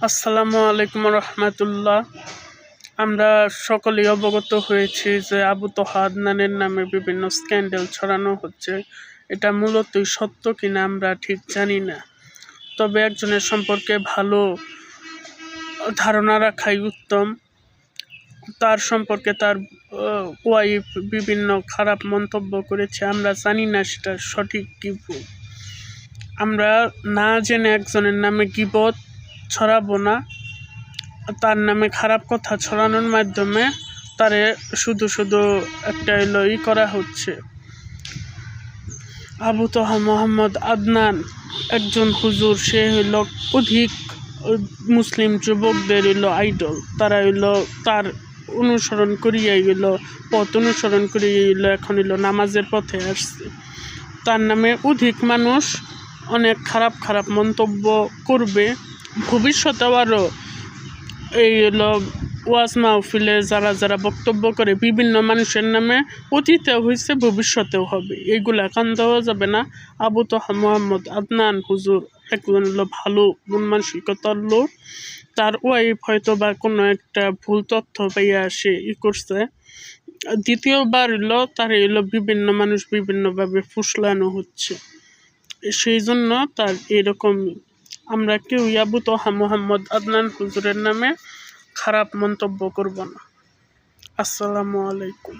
আসসালামু আলাইকুম রহমতুল্লাহ। আমরা সকলেই অবগত হয়েছি যে আবু তোহা আদনানের নামে বিভিন্ন স্ক্যান্ডাল ছড়ানো হচ্ছে। এটা মূলতই সত্য কিনা আমরা ঠিক জানি না, তবে একজনের সম্পর্কে ভালো ধারণা রাখাই উত্তম। তার সম্পর্কে তার ওয়াইফ বিভিন্ন খারাপ মন্তব্য করেছে, আমরা জানি না সেটা সঠিক কি ভুল। আমরা না জেনে একজনের নামে গীবত ছড়াবো না, তার নামে খারাপ কথা ছড়ানোর মাধ্যমে তারে শুধু একটা করা হচ্ছে। আবু তোহা মোহাম্মদ আদনান একজন হুজুর, সে হইল অধিক মুসলিম যুবকদের আইডল। তারা তার অনুসরণ করিয়াই পথ অনুসরণ করিয়াই এখন নামাজের পথে আসছে। তার নামে অধিক মানুষ অনেক খারাপ মন্তব্য করবে। ভবিষ্যতেও আরও এই ওয়াজ মাহফিলে যারা বক্তব্য করে বিভিন্ন মানুষের নামে অতীতেও হয়েছে, ভবিষ্যতেও হবে, এইগুলা কান দেওয়া যাবে না। আবু তোহা মোহাম্মদ আদনান হুজুর একজন ভালো মন মানসিকতার লোক। তার ওয়াইফ হয়তো বা কোনো একটা ভুল তথ্য পাইয়া সে করছে। দ্বিতীয়বার তার বিভিন্ন মানুষ বিভিন্নভাবে ফুসলানো হচ্ছে, সেই জন্য তার এরকম আমরা কেউ আবু তোহা মোহাম্মদ আদনান হুজুরের নামে খারাপ মন্তব্য করব না। আসসালামু আলাইকুম।